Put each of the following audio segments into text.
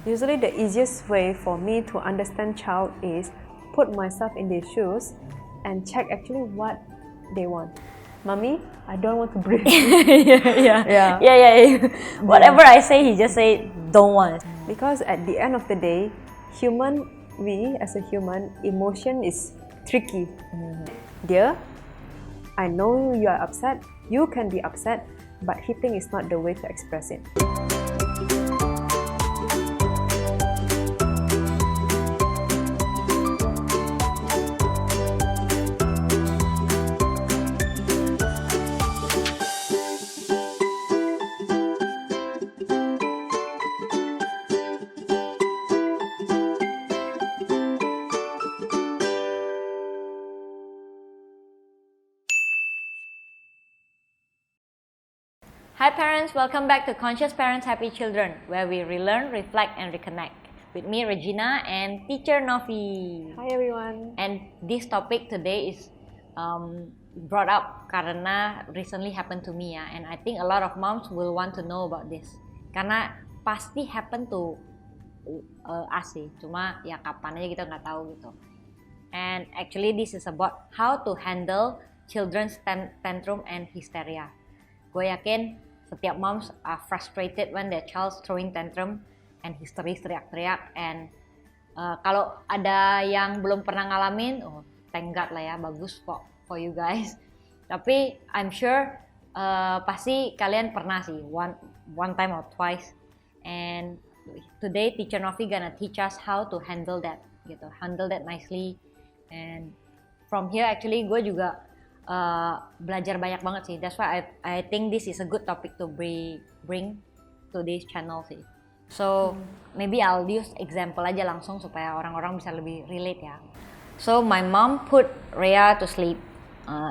Usually the easiest way for me to understand child is put myself in their shoes and check actually what they want. Mommy, I don't want to breathe. Yeah. Whatever I say, he just say don't want. Because at the end of the day, we as a human, emotion is tricky. Dear, I know you are upset, you can be upset, but hitting is not the way to express it. Hi parents, welcome back to Conscious Parents Happy Children, where we relearn, reflect and reconnect. With me Regina and teacher Novi. Hi everyone. And this topic today is brought up karena recently happened to me ya, and I think a lot of moms will want to know about this. Karena pasti happen to us sih, cuma ya kapan aja kita nggak tahu gitu. And actually this is about how to handle children's tantrum and hysteria. Gue yakin setiap moms are frustrated when their child's throwing tantrum and hysteris, teriak-teriak. And kalau ada yang belum pernah ngalamin, oh thank God lah ya, bagus kok for you guys. Tapi I'm sure pasti kalian pernah sih, one time or twice. And today teacher Novi gonna teach us how to handle that gitu, handle that nicely. And from here actually gue juga belajar banyak banget sih. That's why I think this is a good topic to bring to this channel sih. So maybe I'll use example aja langsung supaya orang-orang bisa lebih relate ya. So my mom put Rhea to sleep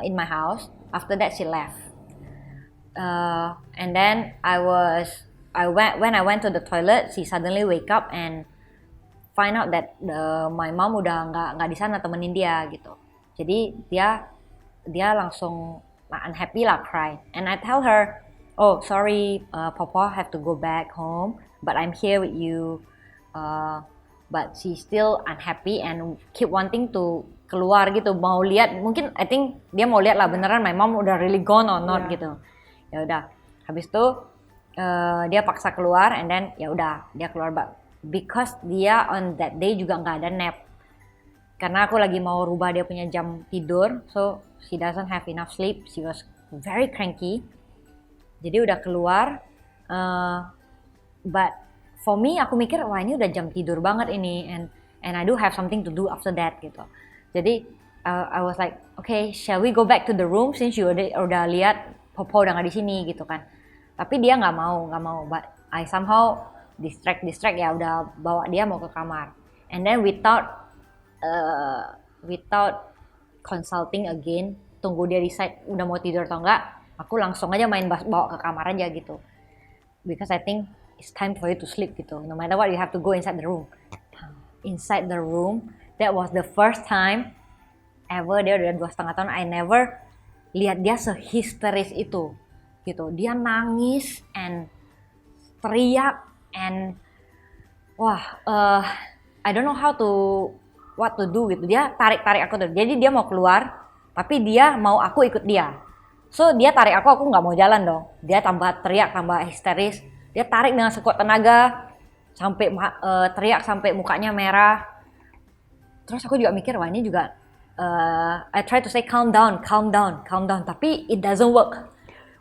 in my house. After that she left. And then when I went to the toilet, she suddenly wake up and find out that my mom udah nggak di sana temenin dia gitu. Jadi dia langsung unhappy lah, cry. And I tell her, oh sorry, Papa have to go back home, but I'm here with you. But she still unhappy and keep wanting to keluar gitu, mau lihat. Mungkin I think dia mau lihat lah beneran my mom udah really gone or not gitu. Ya udah, habis itu dia paksa keluar, and then ya udah dia keluar, but because dia on that day juga nggak ada nap. Karena aku lagi mau rubah dia punya jam tidur, so she doesn't have enough sleep. She was very cranky. Jadi udah keluar, but for me aku mikir wah ini udah jam tidur banget ini, and I do have something to do after that gitu. Jadi I was like, okay, shall we go back to the room since you udah lihat Popo udah nggak di sini gitu kan. Tapi dia nggak mau, but I somehow distract ya udah bawa dia mau ke kamar. And then without consulting again, tunggu dia decide udah mau tidur atau enggak, aku langsung aja bawa ke kamar aja gitu. Because I think it's time for you to sleep gitu. No matter what, you have to go inside the room. Inside the room, that was the first time ever, dia udah 2,5 tahun, I never lihat dia sehisteris itu gitu. Dia nangis and teriak and I don't know what to do gitu. Dia tarik aku tuh. Jadi dia mau keluar, tapi dia mau aku ikut dia. So dia tarik aku nggak mau jalan dong. Dia tambah teriak, tambah histeris. Dia tarik dengan sekuat tenaga sampai teriak sampai mukanya merah. Terus aku juga mikir wah ini juga I try to say calm down, tapi it doesn't work.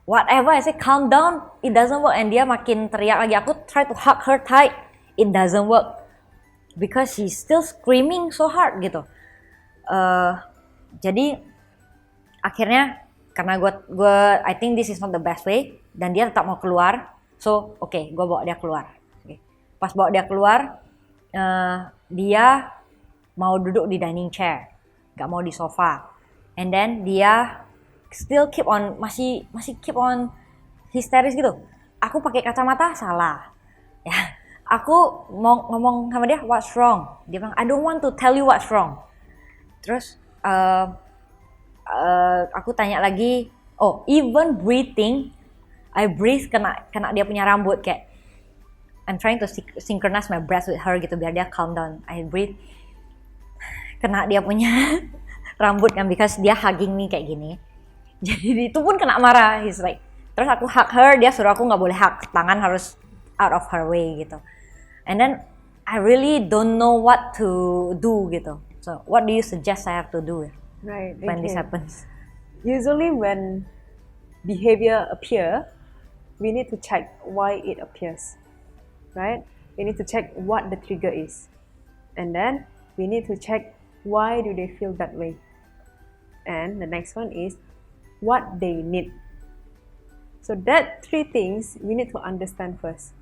Whatever I say calm down, it doesn't work, and dia makin teriak lagi. Aku try to hug her tight, it doesn't work. Because she's still screaming so hard gitu. Jadi akhirnya karena gue I think this is not the best way, dan dia tetap mau keluar. So okay, gue bawa dia keluar. Okay. Pas bawa dia keluar, dia mau duduk di dining chair, gak mau di sofa. And then dia still masih keep on histeris gitu. Aku pakai kacamata salah. Ya. Aku mau ngomong sama dia, what's wrong? Dia bilang, I don't want to tell you what's wrong. Terus aku tanya lagi, oh even breathing, I breathe kena dia punya rambut kayak I'm trying to synchronize my breath with her gitu biar dia calm down. I breathe, kena dia punya rambut kan, because dia hugging me kayak gini. Jadi itu pun kena marah. He's like, terus aku hug her, dia suruh aku nggak boleh hug, tangan harus out of her way gitu. And then I really don't know what to do gitu. So what do you suggest I have to do Right. when this happens? Usually when behavior appear, we need to check why it appears, right? We need to check what the trigger is. And then we need to check why do they feel that way. And the next one is what they need. So that three things we need to understand first.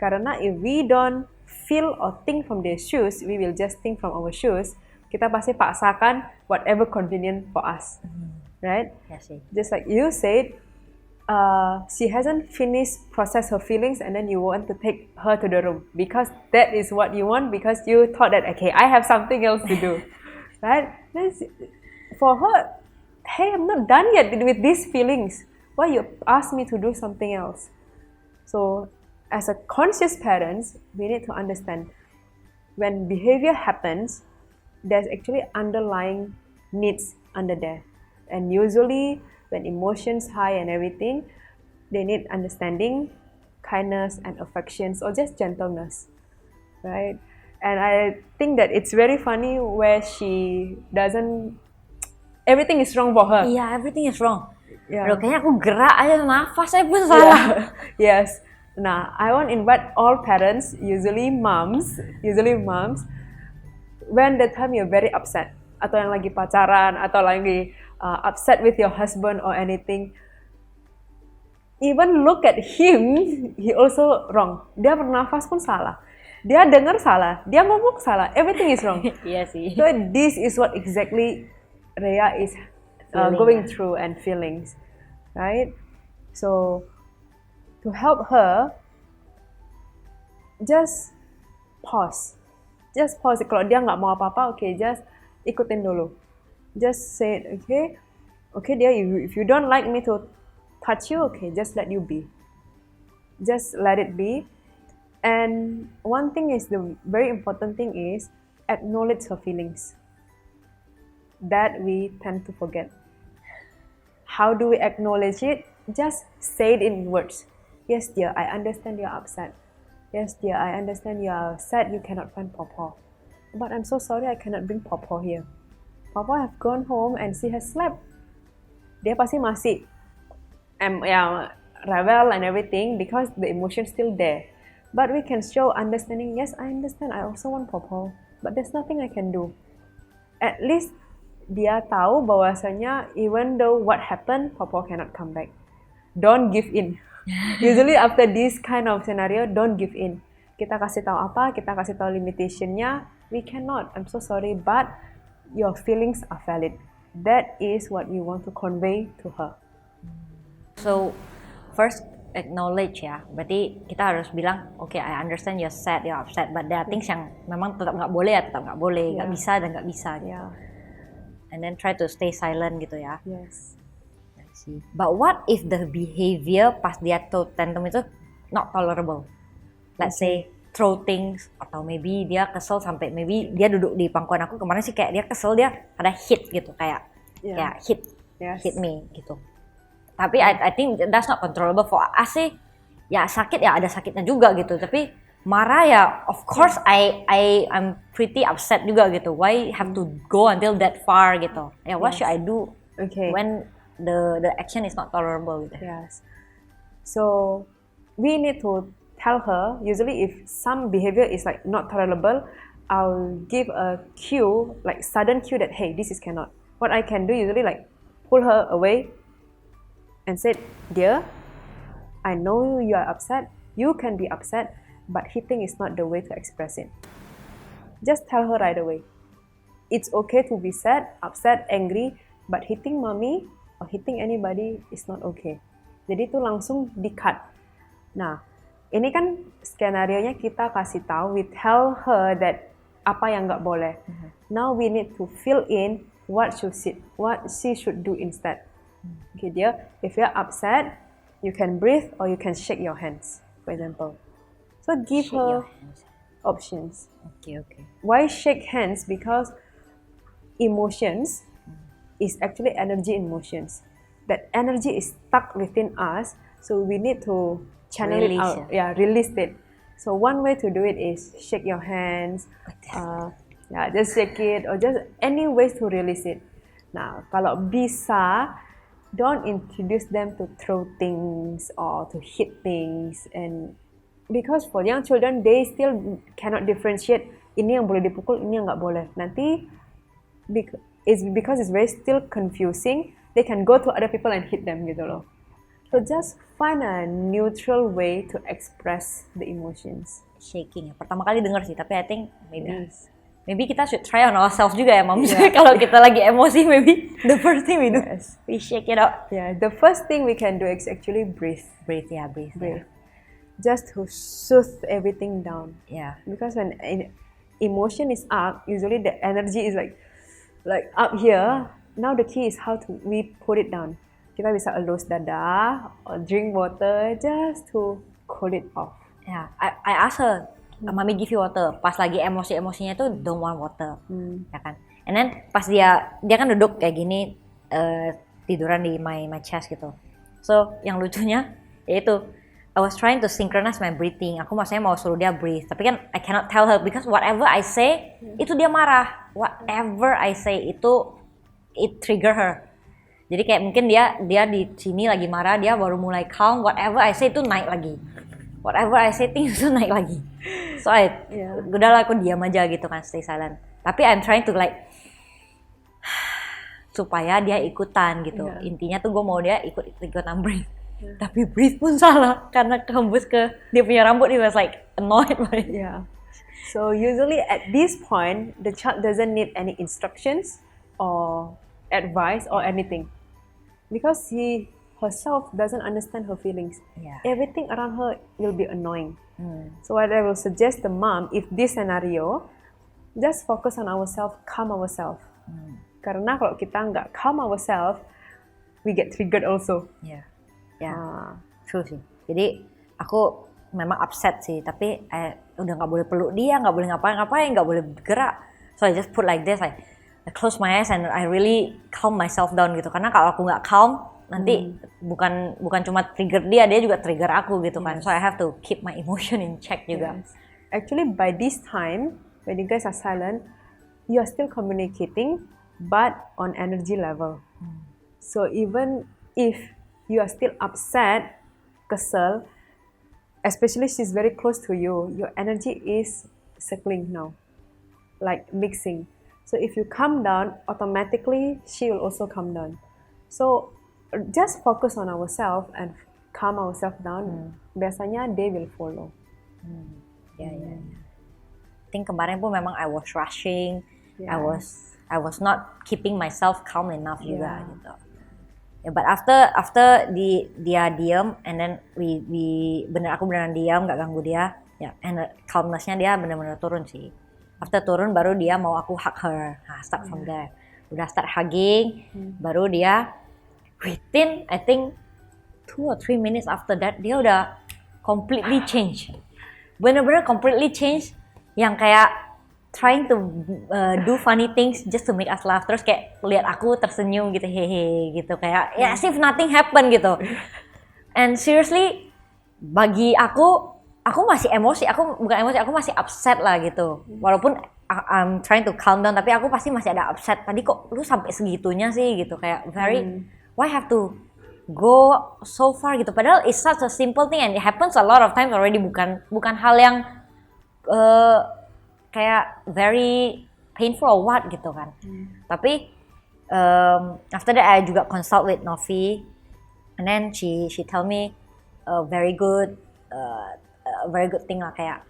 Karena if we don't feel or think from their shoes, we will just think from our shoes. Kita pasti paksakan whatever convenient for us, right? Yes, sih. Just like you said, she hasn't finished process her feelings, and then you want to take her to the room because that is what you want, because you thought that okay, I have something else to do, right? For her, hey, I'm not done yet with these feelings. Why you ask me to do something else? So, as a conscious parents, we need to understand when behavior happens, there's actually underlying needs under there. And usually when emotions high and everything, they need understanding, kindness and affections, or just gentleness, right? And I think that it's very funny where she doesn't, everything is wrong for her. Yeah, everything is wrong. Yeah. Aduh, kayaknya aku gerak aja, nafas saya pun salah. Yes. Nah, I want to invite all parents, usually moms, when the time you're very upset, atau yang lagi pacaran, atau lagi upset with your husband or anything, even look at him, he also wrong. Dia bernafas pun salah. Dia dengar salah. Dia ngomong salah. Everything is wrong. Iya sih. So this is what exactly Rhea is going through and feelings, right? So to help her, just pause. Just pause. Kalau dia nggak mau apa-apa, okay, just ikutin dulu. Just say, okay, dia, if you don't like me to touch you, okay, just let you be. Just let it be. And one thing is, the very important thing is, acknowledge her feelings. That we tend to forget. How do we acknowledge it? Just say it in words. Yes, dear, I understand you're upset. Yes, dear, I understand you are sad you cannot find Pawpaw. But I'm so sorry I cannot bring Pawpaw here. Pawpaw have gone home and she has slept. Dia pasti masih rebel and everything because the emotion still there. But we can show understanding. Yes, I understand. I also want Pawpaw. But there's nothing I can do. At least dia tahu bahwasanya even though what happened, Pawpaw cannot come back. Don't give in. Usually after this kind of scenario, don't give in. Kita kasih tahu apa, kita kasih tahu limitationnya. We cannot. I'm so sorry, but your feelings are valid. That is what we want to convey to her. So first acknowledge ya. Berarti kita harus bilang, okay, I understand you're sad, you're upset, but there are things yang memang tetap nggak boleh ya, tetap nggak boleh, nggak bisa dan nggak bisa. Yeah. And then try to stay silent gitu ya. Yes. But what if the behavior pas dia tantrum itu not tolerable? Let's say throw things, atau maybe dia kesel sampai maybe dia duduk di pangkuan aku kemarin sih, kayak dia kesel, dia ada hit gitu, kayak hit me gitu. Tapi I think that's not controllable for us sih. Ya sakit ya ada sakitnya juga gitu. Tapi marah ya, of course I'm pretty upset juga gitu. Why have to go until that far gitu? Ya, what should I do when the action is not tolerable gitu? Yes. So we need to tell her. Usually, if some behavior is like not tolerable, I'll give a cue, like sudden cue that hey, this is cannot. What I can do usually like pull her away and say, dear, I know you are upset. You can be upset, but hitting is not the way to express it. Just tell her right away. It's okay to be sad, upset, angry, but hitting mommy or hitting anybody is not okay. Jadi itu langsung di-cut. Nah, ini kan skenario-nya kita kasih tahu, we tell her that apa yang nggak boleh. Now we need to fill in what she should do instead. Okay, dear, if you're upset, you can breathe or you can shake your hands, for example. So give Shake your her hands. options. Okay. Why shake hands? Because emotions is actually energy in motions. That energy is stuck within us, so we need to channel it Release, out. Yeah, release it. So one way to do it is shake your hands. Just shake it or just any ways to release it. Nah, kalau bisa, don't introduce them to throw things or to hit things, and because for young children they still cannot differentiate ini yang boleh dipukul, ini yang nggak boleh. Nanti because it's very still confusing, they can go to other people and hit them gitu loh. So just find a neutral way to express the emotions. Shaking ya. Pertama kali dengar sih, tapi I think Yes. maybe kita should try on ourselves juga ya, Mom. Yeah. Kalau kita lagi emosi, maybe the first thing we do, Yes. we shake it out. Yeah, the first thing we can do is actually breathe. Breathe. Just to soothe everything down. Yeah. Because when emotion is up, usually the energy is like up here. Now the key is how to we put it down. Kita bisa elus dada or drink water just to cool it off. Yeah, I ask her, Mami give you water. Pas lagi emosi-emosinya tuh don't want water, ya kan. And then pas dia kan duduk kayak gini, tiduran di my chest gitu. So yang lucunya yaitu I was trying to synchronize my breathing. Aku maksudnya mau suruh dia breathe, tapi kan I cannot tell her because whatever I say itu dia marah. Whatever I say itu it trigger her. Jadi kayak mungkin dia di sini lagi marah, dia baru mulai calm. Whatever I say itu naik lagi. Whatever I say things itu naik lagi. So udahlah aku diam aja gitu kan, stay silent. Tapi I'm trying to like supaya dia ikutan gitu. Yeah. Intinya tuh gue mau dia ikutan breathe. Yeah. Tapi breathe pun salah karena kehembus ke dia punya rambut. He was like annoyed by it. Yeah. So usually at this point, the child doesn't need any instructions or advice or anything, because she herself doesn't understand her feelings. Yeah. Everything around her will be annoying. So what I will suggest the mom, if this scenario, just focus on ourselves, calm ourselves. Karena kalau kita nggak calm ourselves, we get triggered also. Yeah. True sih. Jadi aku memang upset sih, tapi udah nggak boleh peluk dia, nggak boleh ngapain, nggak boleh bergerak. So I just put like this, I close my eyes and I really calm myself down gitu. Karena kalau aku nggak calm, nanti bukan cuma trigger dia juga trigger aku gitu kan. So I have to keep my emotion in check juga. Yes. Actually, by this time, when you guys are silent, you are still communicating, but on energy level. So even if you are still upset, kesel, especially she's very close to you, your energy is circling now, like mixing. So if you calm down, automatically she will also calm down. So just focus on ourselves and calm ourselves down. Biasanya they will follow. I think kemarin pun memang I was rushing. Yeah. I was not keeping myself calm enough juga gitu. But after dia diam, and then aku beneran diam, nggak ganggu dia, and calmness-nya dia bener-bener turun sih. After turun baru dia mau aku hug her. Start from there. Udah start hugging, baru dia within I think 2 or 3 minutes after that dia udah completely change. Bener-bener completely change, yang kayak trying to do funny things just to make us laugh. Terus kayak lihat aku tersenyum gitu, hehe gitu, kayak as if nothing happened gitu. And seriously, bagi aku masih emosi, aku masih upset lah gitu. Walaupun I'm trying to calm down, tapi aku pasti masih ada upset. Tadi kok lu sampai segitunya sih gitu, kayak very why have to go so far gitu. Padahal it's such a simple thing and it happens a lot of times already, bukan hal yang kayak very painful or what gitu kan. Tapi after that I juga consult with Novi, and then she tell me very good thing lah, kayak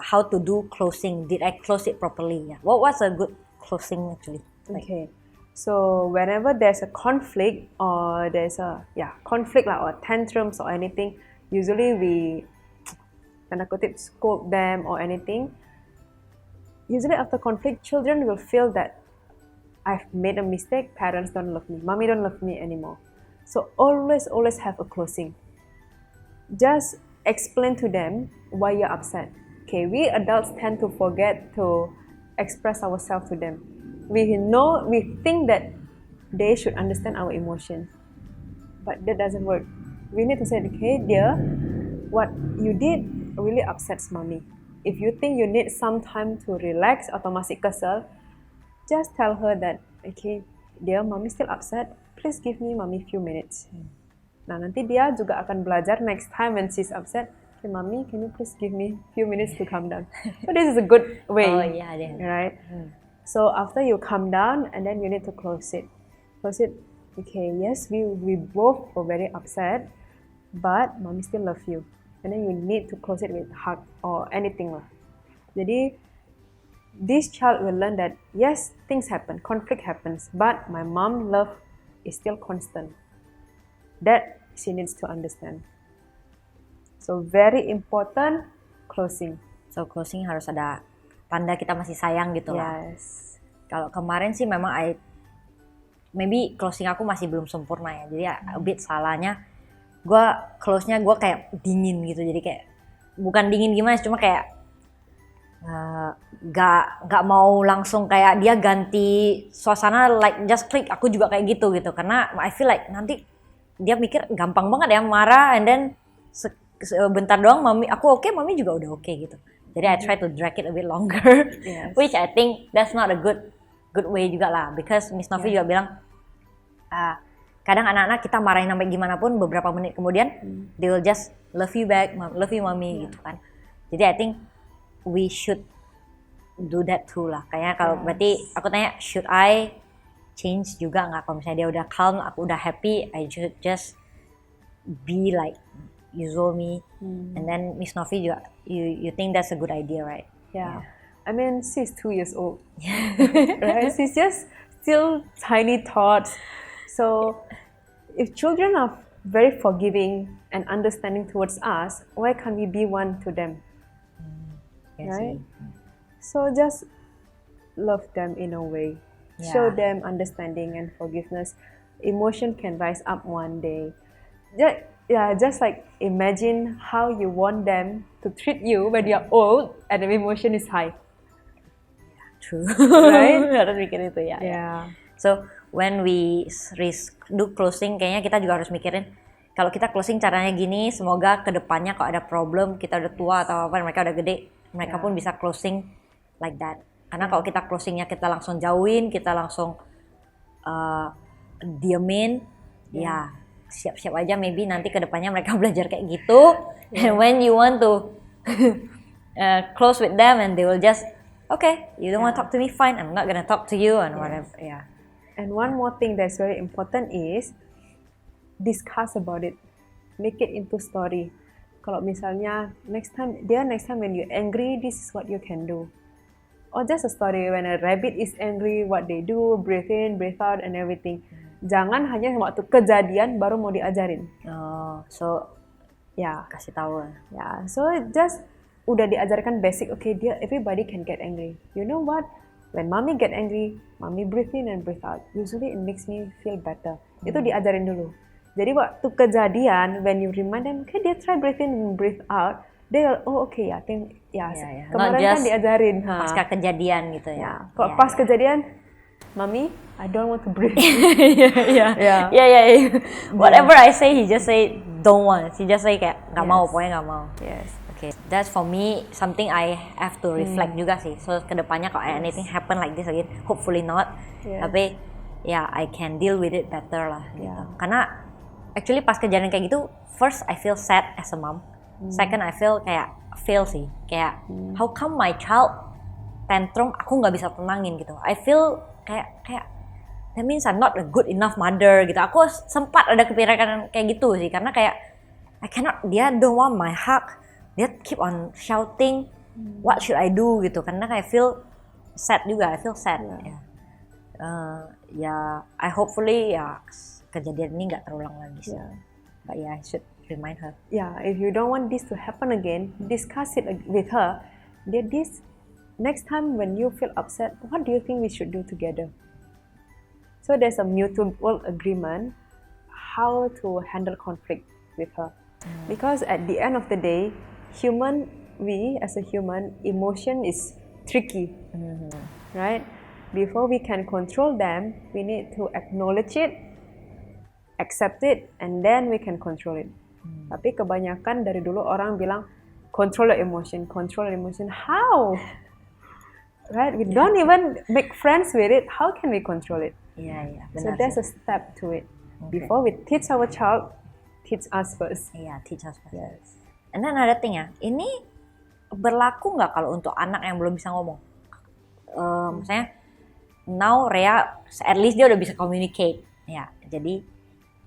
how to do closing. Did I close it properly? Yeah. What's a good closing actually? Okay. So whenever there's a conflict or there's a conflict lah, or tantrums or anything, usually we tanda kutip scold them or anything. Usually after conflict, children will feel that I've made a mistake, parents don't love me, mommy don't love me anymore. So always have a closing. Just explain to them why you're upset. Okay, we adults tend to forget to express ourselves to them. We think that they should understand our emotions, but that doesn't work. We need to say, okay, dear, what you did really upsets mommy. If you think you need some time to relax atau masih kesel, just tell her that, okay, dear, mommy still upset. Please give me mommy few minutes. Nah, nanti dia juga akan belajar next time when she's upset. Okay, mommy, can you please give me few minutes to calm down? So this is a good way, Oh yeah, right? So after you calm down, and then you need to close it. Close it. Okay, yes, we both were very upset, but mommy still love you. And then you need to close it with hug or anything lah. Jadi this child will learn that yes, things happen, conflict happens, but my mom love is still constant. That she needs to understand. So very important, closing. So closing harus ada tanda kita masih sayang gitu lah. Yes. Kalau kemarin sih memang maybe closing aku masih belum sempurna ya. Jadi a bit salahnya gue close-nya gue kayak dingin gitu. Jadi kayak bukan dingin gimana, cuma kayak gak mau langsung kayak dia ganti suasana like just click, aku juga kayak gitu karena I feel like nanti dia mikir gampang banget ya marah, and then sebentar doang aku oke, mami juga udah oke gitu. Jadi I try to drag it a bit longer, Yes. which I think that's not a good way juga lah, because Miss Novi juga bilang kadang anak-anak kita marahin sampai gimana pun beberapa menit kemudian they will just love you back, love you mommy gitu kan. Jadi I think we should do that too lah. Kayaknya kalau berarti aku tanya, should I change juga nggak? Kalau misalnya dia udah calm, aku udah happy, I should just be like usual me. And then Miss Novi juga, you think that's a good idea, right? Yeah. I mean, she's 2 years old, right? She's just still tiny thoughts. So if children are very forgiving and understanding towards us, why can't we be one to them? Yes, Right? So just love them in a way. Show Yeah. them understanding and forgiveness. Emotion can rise up one day. Just like imagine how you want them to treat you when you're old and the emotion is high. True. Right? Harus mikir itu ya. Yeah. So when we do closing, kayaknya kita juga harus mikirin kalau kita closing caranya gini, semoga kedepannya kalau ada problem, kita udah tua atau apa, mereka udah gede, mereka pun bisa closing like that. Karena kalau kita closingnya kita langsung jauhin, kita langsung diemin, ya siap-siap aja maybe nanti kedepannya mereka belajar kayak gitu. And when you want to close with them, and they will just okay, you don't want to talk to me, fine, I'm not gonna talk to you and whatever. Yeah. And one more thing that's very important is discuss about it. Make it into story. Kalau misalnya next time when you're angry, this is what you can do. Or just a story when a rabbit is angry, what they do, breathe in, breathe out, and everything. Jangan hanya waktu kejadian baru mau diajarin. Oh, so Ya, kasih tahu. ya. So just udah diajarkan basic. Okay, everybody can get angry. You know what? When mommy get angry, mommy breathe in and breathe out. Usually it makes me feel better. Itu diajarin dulu. Jadi waktu kejadian, when you remind them, okay, dia try breathe in and breathe out, they will, oh okay ya, kemarin Not kan just diajarin. pasca kejadian gitu ya. Ya, kalau pas kejadian, mommy, I don't want to breathe. Yeah. Whatever I say, he just say don't want. He just say kayak nggak mau, pokoknya nggak mau. Yes. Okay, that's for me something I have to reflect juga sih. So kedepannya kalau anything happen like this again, hopefully not. Yeah. Tapi I can deal with it better lah. Gitu. Yeah. Karena actually pas kejadian kayak gitu, first I feel sad as a mom. Second I feel kayak sih, kayak how come my child tantrum aku nggak bisa tenangin gitu. I feel kayak that means I'm not a good enough mother gitu. Aku sempat ada kepikiran kayak gitu sih, karena kayak dia don't want my hug, dia keep on shouting, what should I do gitu. Karena I feel sad juga, I feel sad. I hopefully kejadian ini nggak terulang lagi sih. But I should remind her. Yeah, if you don't want this to happen again, discuss it with her. This next time when you feel upset, what do you think we should do together? So there's a mutual agreement how to handle conflict with her. Because at the end of the day, we as a human, emotion is tricky, right? Before we can control them, we need to acknowledge it, accept it, and then we can control it. Tapi kebanyakan dari dulu orang bilang, control your emotion. How? Right? We don't even make friends with it. How can we control it? Iya, So benar there's sih. a step to it. Okay. Before we teach our child, teach us first. Iya, teach us first. Yes. And then ada thing ya, ini berlaku nggak kalau untuk anak yang belum bisa ngomong? Misalnya, now Rhea, at least dia udah bisa communicate, ya, jadi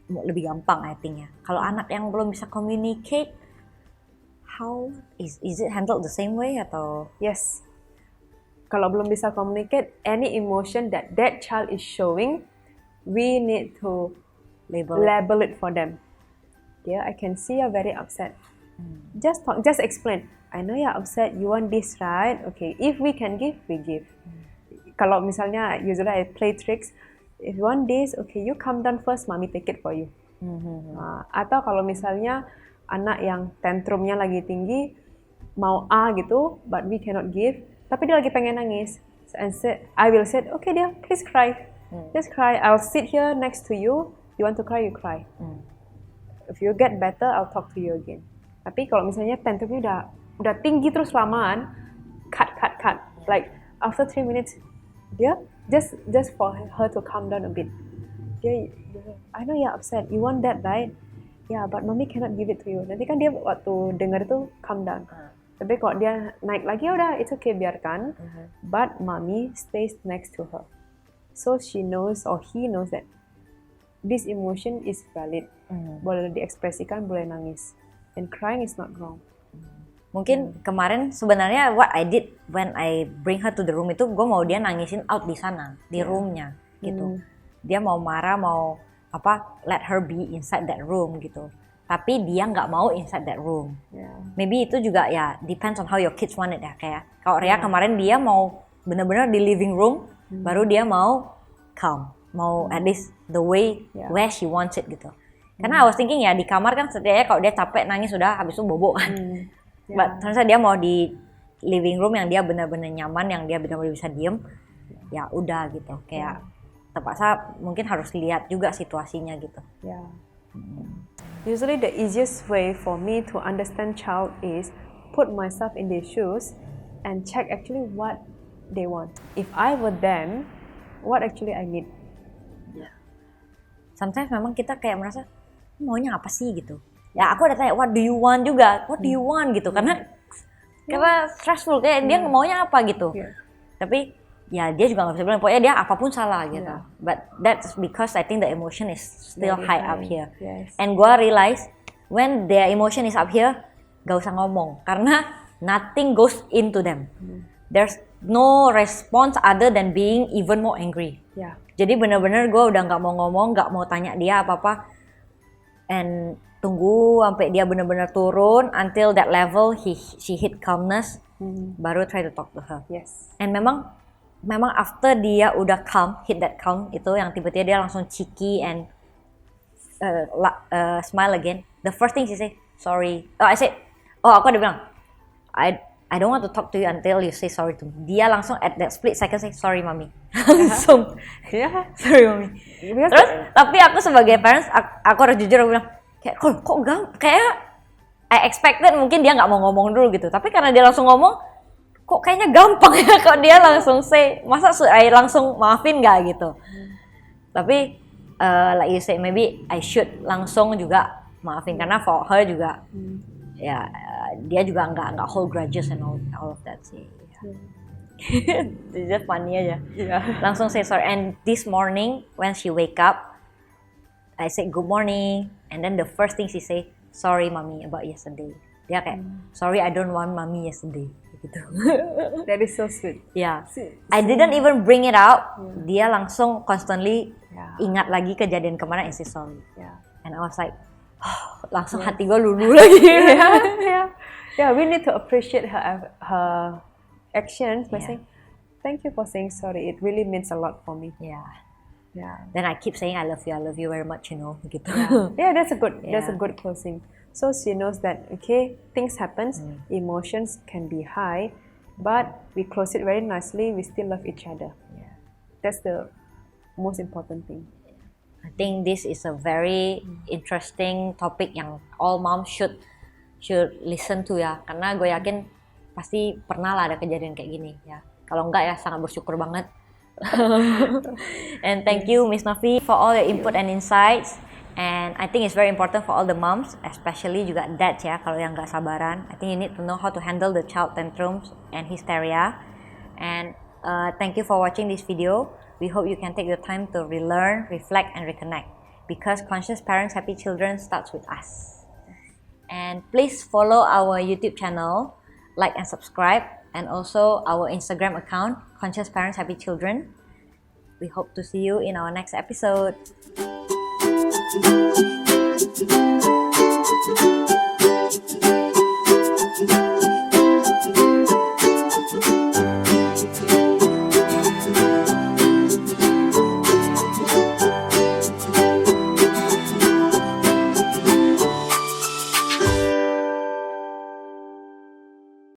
lebih gampang I think ya. Kalau anak yang belum bisa communicate, how is it handled the same way atau? Yes. Kalau belum bisa communicate, any emotion that child is showing, we need to label it for them. Yeah, I can see you're very upset. Just talk, just explain. I know you're upset, you want this, right? Okay, if we can give, we give. Kalau misalnya, usually I play tricks. If you want this, okay, you come down first, mommy take it for you. Atau kalau misalnya anak yang tantrumnya lagi tinggi, mau A gitu, but we cannot give, tapi dia lagi pengen nangis. And I will say, okay dear, please cry. Just cry. I'll sit here next to you. You want to cry, you cry. If you get better, I'll talk to you again. Tapi kalau misalnya tantrumnya udah tinggi terus lamaan, cut. Like after 3 minutes, dia just for her to calm down a bit. I know you're upset. You want that, right? Yeah, but mommy cannot give it to you. Nanti kan dia waktu dengar itu calm down. Tapi kalau dia naik lagi, udah, it's okay, biarkan. But mommy stays next to her. So she knows or he knows that this emotion is valid. Boleh diekspresikan, boleh nangis. And crying is not wrong. Mungkin kemarin sebenarnya what I did when I bring her to the room itu gue mau dia nangisin out di sana, di roomnya gitu. Dia mau marah, mau let her be inside that room gitu. Tapi dia nggak mau inside that room. Maybe itu juga ya depends on how your kids want it ya. Kayak kalau Rhea kemarin dia mau benar-benar di living room, baru dia mau calm, mau at least the way where she wants it gitu. Karena I was thinking ya di kamar kan setidaknya kalau dia capek nangis sudah habis itu bobo kan. But ternyata dia mau di living room yang dia benar-benar nyaman, yang dia benar-benar bisa diem. Ya udah gitu. Kayak terpaksa mungkin harus lihat juga situasinya gitu. Usually the easiest way for me to understand child is put myself in their shoes and check actually what they want. If I were them, what actually I need. Sometimes memang kita kayak merasa maunya apa sih gitu. Ya aku udah tanya what do you want juga, what do you want gitu. Karena stressful kayak dia maunya apa gitu. Tapi ya dia juga nggak bisa bilang pokoknya dia apapun salah gitu. But that's because I think the emotion is still high up here. And gue realize when their emotion is up here, gak usah ngomong karena nothing goes into them. There's no response other than being even more angry. Jadi benar-benar gue udah nggak mau ngomong, nggak mau tanya dia apa-apa, and tunggu sampai dia benar-benar turun until that level she hit calmness, baru try to talk to her. And memang after dia udah calm, hit that calm itu yang tiba-tiba dia langsung cheeky and smile again. The first thing she say, sorry. Aku ada bilang, I don't want to talk to you until you say sorry to me. Dia langsung at that split second say sorry mami. Langsung, sorry mami. Terus tapi aku sebagai parents, aku harus jujur, aku bilang kayak I expected mungkin dia nggak mau ngomong dulu gitu. Tapi karena dia langsung ngomong, kok kayaknya gampang ya kok dia langsung say, masa I langsung maafin nggak gitu. Tapi like you say, maybe I should langsung juga maafin karena for her juga ya dia juga nggak hold grudges and all of that sih. It's just funny aja. Langsung say sorry. And this morning when she wake up, I said good morning, and then the first thing she say, sorry mommy about yesterday. Dia kayak sorry I don't want mommy yesterday gitu. That is so sweet. I didn't even bring it out. Dia langsung constantly ingat lagi kejadian kemarin and say sorry. And I was like, langsung hati gue luluh lagi. We need to appreciate her actions by saying, thank you for saying sorry. It really means a lot for me. Then I keep saying I love you very much, you know, gitu. That's a good closing. So she knows that, okay, things happens, emotions can be high, but we close it very nicely, we still love each other. Yeah. That's the most important thing. I think this is a very interesting topic yang all moms should listen to ya, karena gue yakin pasti pernah lah ada kejadian kayak gini ya. Kalau enggak ya sangat bersyukur banget. And thank you Miss Novi for all your input and insights. And I think it's very important for all the moms, especially juga dads ya, kalau yang nggak sabaran. I think you need to know how to handle the child tantrums and hysteria. And thank you for watching this video. We hope you can take the time to relearn, reflect, and reconnect. Because Conscious Parents Happy Children starts with us. And please follow our YouTube channel, like and subscribe, and also our Instagram account, Conscious Parents Happy Children. We hope to see you in our next episode.